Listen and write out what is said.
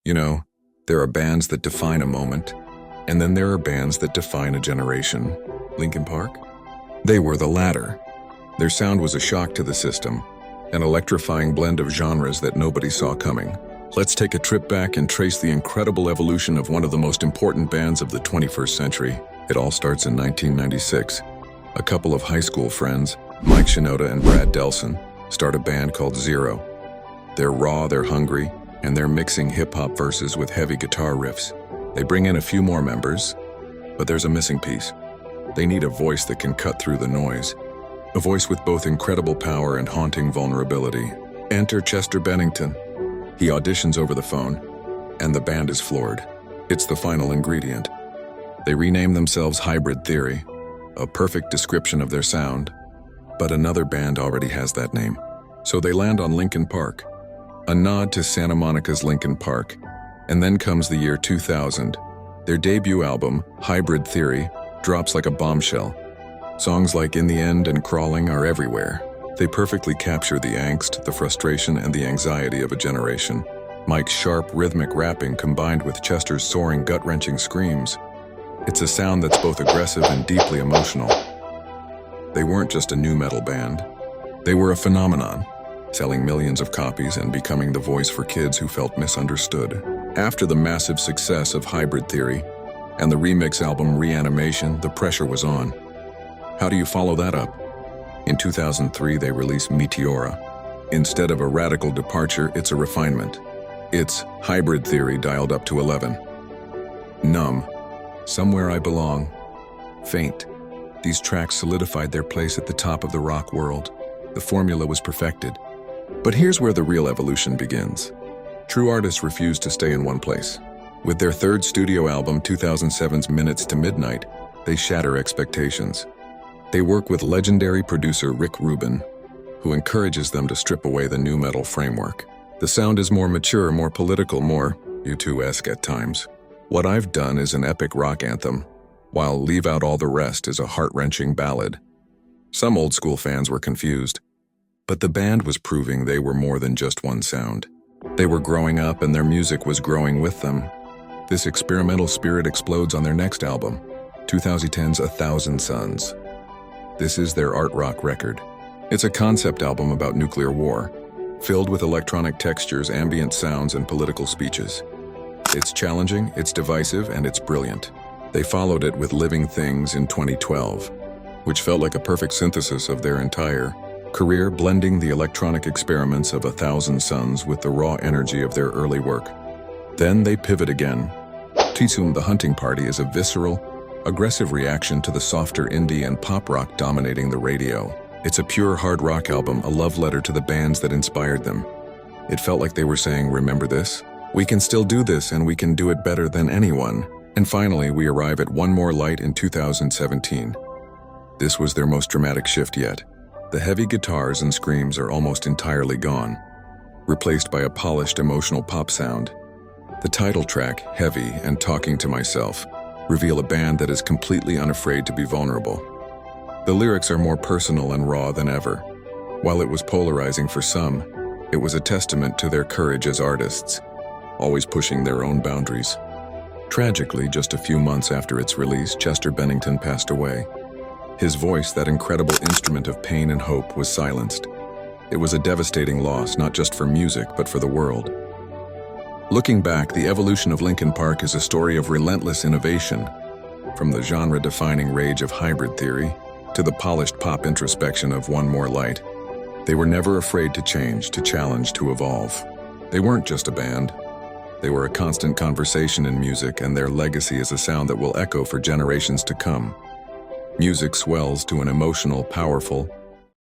You know, there are bands that define a moment, and then there are bands that define a generation. Linkin Park? They were the latter. Their sound was a shock to the system, an electrifying blend of genres that nobody saw coming. Let's take a trip back and trace the incredible evolution of one of the most important bands of the 21st century. It all starts in 1996. A couple of high school friends, Mike Shinoda and Brad Delson, start a band called Zero. They're raw, they're hungry, and they're mixing hip-hop verses with heavy guitar riffs. They bring in a few more members, but there's a missing piece. They need a voice that can cut through the noise. A voice with both incredible power and haunting vulnerability. Enter Chester Bennington. He auditions over the phone, and the band is floored. It's the final ingredient. They rename themselves Hybrid Theory, a perfect description of their sound. But another band already has that name. So they land on Linkin Park, a nod to Santa Monica's Linkin Park. And then comes the year 2000. Their debut album, Hybrid Theory, drops like a bombshell. Songs like In the End and Crawling are everywhere. They perfectly capture the angst, the frustration, and the anxiety of a generation. Mike's sharp, rhythmic rapping combined with Chester's soaring, gut-wrenching screams. It's a sound that's both aggressive and deeply emotional. They weren't just a nu metal band. They were a phenomenon, selling millions of copies and becoming the voice for kids who felt misunderstood. After the massive success of Hybrid Theory and the remix album Reanimation, the pressure was on. How do you follow that up? In 2003, they released Meteora. Instead of a radical departure, it's a refinement. It's Hybrid Theory dialed up to 11. Numb, Somewhere I Belong, Faint. These tracks solidified their place at the top of the rock world. The formula was perfected. But here's where the real evolution begins. True artists refuse to stay in one place. With their third studio album, 2007's Minutes to Midnight, they shatter expectations. They work with legendary producer Rick Rubin, who encourages them to strip away the nu metal framework. The sound is more mature, more political, more U2-esque at times. What I've Done is an epic rock anthem, while Leave Out All the Rest is a heart-wrenching ballad. Some old-school fans were confused, but the band was proving they were more than just one sound. They were growing up and their music was growing with them. This experimental spirit explodes on their next album, 2010's 1,000 Suns. This is their art rock record. It's a concept album about nuclear war, filled with electronic textures, ambient sounds, and political speeches. It's challenging, it's divisive, and it's brilliant. They followed it with Living Things in 2012, which felt like a perfect synthesis of their entire career, blending the electronic experiments of 1,000 Suns with the raw energy of their early work. Then they pivot again. Tisum the Hunting Party is a visceral, aggressive reaction to the softer indie and pop rock dominating the radio. It's a pure hard rock album, a love letter to the bands that inspired them. It felt like they were saying, remember this? We can still do this, and we can do it better than anyone. And finally, we arrive at One More Light in 2017. This was their most dramatic shift yet. The heavy guitars and screams are almost entirely gone, replaced by a polished, emotional pop sound. The title track, Heavy and Talking to Myself, reveal a band that is completely unafraid to be vulnerable. The lyrics are more personal and raw than ever. While it was polarizing for some, it was a testament to their courage as artists, always pushing their own boundaries. Tragically, just a few months after its release, Chester Bennington passed away. His voice, that incredible instrument of pain and hope, was silenced. It was a devastating loss, not just for music, but for the world. Looking back, the evolution of Linkin Park is a story of relentless innovation, from the genre-defining rage of Hybrid Theory to the polished pop introspection of One More Light. They were never afraid to change, to challenge, to evolve. They weren't just a band. They were a constant conversation in music, and their legacy is a sound that will echo for generations to come. Music swells to an emotional, powerful,